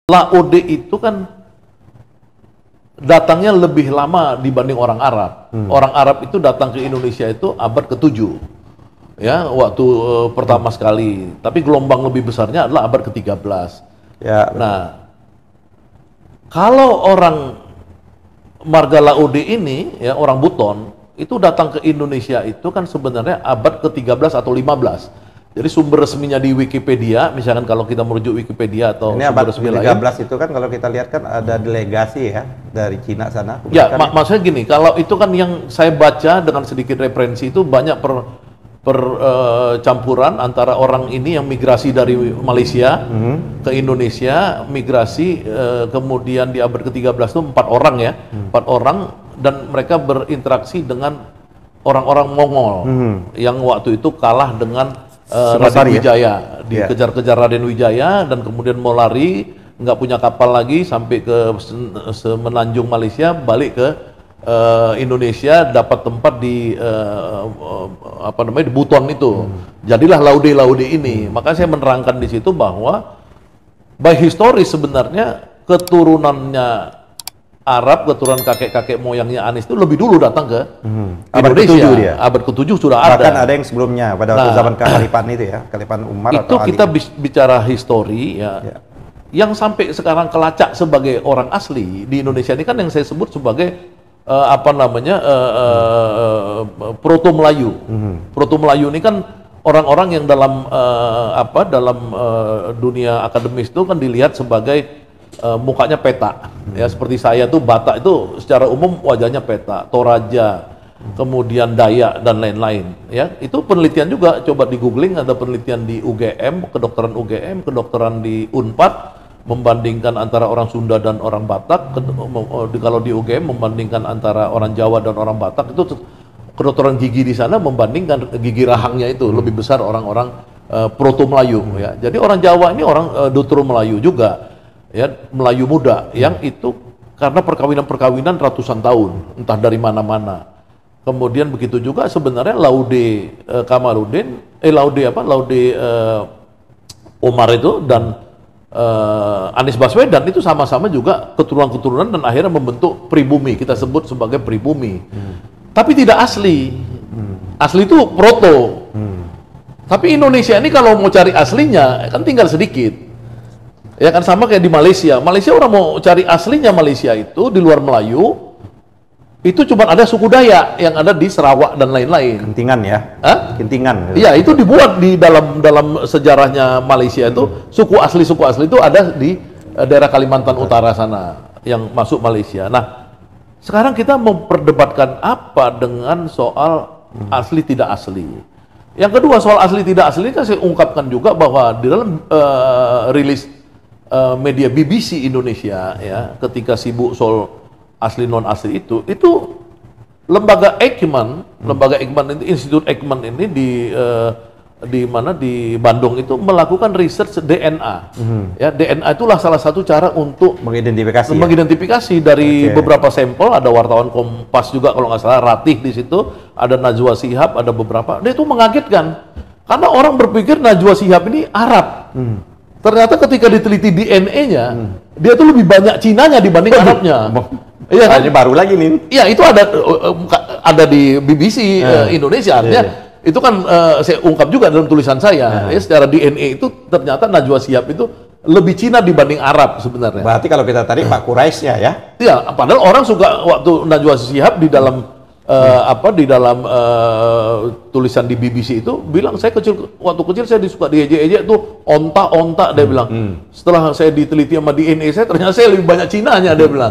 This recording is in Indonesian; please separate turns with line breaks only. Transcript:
Laode itu kan datangnya lebih lama dibanding orang Arab. Orang Arab itu datang ke Indonesia itu abad ke-7. Ya, waktu pertama sekali. Tapi gelombang lebih besarnya adalah abad ke-13.
Ya.
Nah, kalau orang marga Laode ini, ya orang Buton, itu datang ke Indonesia itu kan sebenarnya abad ke-13 atau 15. Jadi sumber resminya di Wikipedia, misalkan kalau kita merujuk Wikipedia atau
ini
sumber
abad
resmi
ke-13
lain.
itu kan kalau kita lihat kan ada delegasi ya dari Cina sana.
Ya, maksudnya gini, kalau itu kan yang saya baca dengan sedikit referensi itu banyak campuran antara orang ini yang migrasi dari Malaysia ke Indonesia, migrasi kemudian di abad ke-13 itu 4 orang ya, 4 orang, dan mereka berinteraksi dengan orang-orang Mongol yang waktu itu kalah dengan Raden Wijaya, dikejar-kejar Raden Wijaya dan kemudian mau lari, nggak punya kapal lagi sampai ke semenanjung Malaysia, balik ke Indonesia, dapat tempat di di Buton itu. Jadilah Laude ini. Maka saya menerangkan di situ bahwa by historis sebenarnya keturunannya Arab, keturunan kakek-kakek moyangnya Anies itu lebih dulu datang ke Indonesia.
Dia.
Abad ke-7 sudah ada.
Bahkan ada yang sebelumnya pada waktu zaman Kekhalifahan itu ya, Kekhalifahan Umar
itu
atau Ali.
kita bicara histori ya. Yang sampai sekarang kelacak sebagai orang asli di Indonesia ini kan yang saya sebut sebagai Proto Melayu. Proto Melayu ini kan orang-orang yang dalam dunia akademis itu kan dilihat sebagai mukanya peta, ya seperti saya tuh Batak itu secara umum wajahnya peta, Toraja, kemudian Dayak dan lain-lain. Ya itu penelitian juga, coba di googling, ada penelitian di UGM, kedokteran di Unpad, membandingkan antara orang Sunda dan orang Batak. Kalau di UGM membandingkan antara orang Jawa dan orang Batak, itu kedokteran gigi di sana membandingkan gigi rahangnya itu lebih besar orang-orang Proto Melayu. Ya jadi orang Jawa ini orang Dutro Melayu juga. Ya, Melayu muda yang itu karena perkawinan ratusan tahun, entah dari mana-mana. Kemudian begitu juga sebenarnya Laude Kamarudin, Laude Omar itu dan Anies Baswedan itu sama-sama juga keturunan-keturunan dan akhirnya membentuk pribumi, kita sebut sebagai pribumi. Tapi tidak asli. Asli itu proto. Tapi Indonesia ini kalau mau cari aslinya kan tinggal sedikit. Ya kan sama kayak di Malaysia. Malaysia orang mau cari aslinya Malaysia itu di luar Melayu, itu cuma ada suku Dayak yang ada di Sarawak dan lain-lain.
Kentingan ya?
Hah?
Kentingan.
Iya, itu dibuat di dalam sejarahnya Malaysia itu suku asli itu ada di daerah Kalimantan Utara sana yang masuk Malaysia. Nah, sekarang kita memperdebatkan apa dengan soal asli tidak asli. Yang kedua soal asli tidak asli kan saya ungkapkan juga bahwa di dalam rilis media BBC Indonesia ya ketika sibuk soal asli non asli itu lembaga Eijkman itu Institut Eijkman ini di Bandung itu melakukan research DNA. Ya DNA itulah salah satu cara untuk mengidentifikasi dari beberapa sampel. Ada wartawan Kompas juga kalau nggak salah, Ratih di situ, ada Najwa Shihab, ada beberapa. Dia itu mengagetkan karena orang berpikir Najwa Shihab ini Arab. Ternyata ketika diteliti DNA-nya, dia tuh lebih banyak Cinanya dibanding Arabnya. Iya kan?
Ini baru lagi nih.
Iya, itu ada di BBC Indonesia. Artinya itu kan saya ungkap juga dalam tulisan saya. Ya, secara DNA itu ternyata Najwa Shihab itu lebih Cina dibanding Arab sebenarnya.
Berarti kalau kita tarik Pak Quraisy ya.
Iya, padahal orang suka waktu Najwa Shihab di dalam tulisan di BBC itu bilang waktu kecil saya disuka diejek-ejek tuh onta dia bilang. Setelah saya diteliti sama DNA saya ternyata saya lebih banyak Cinanya dia bilang.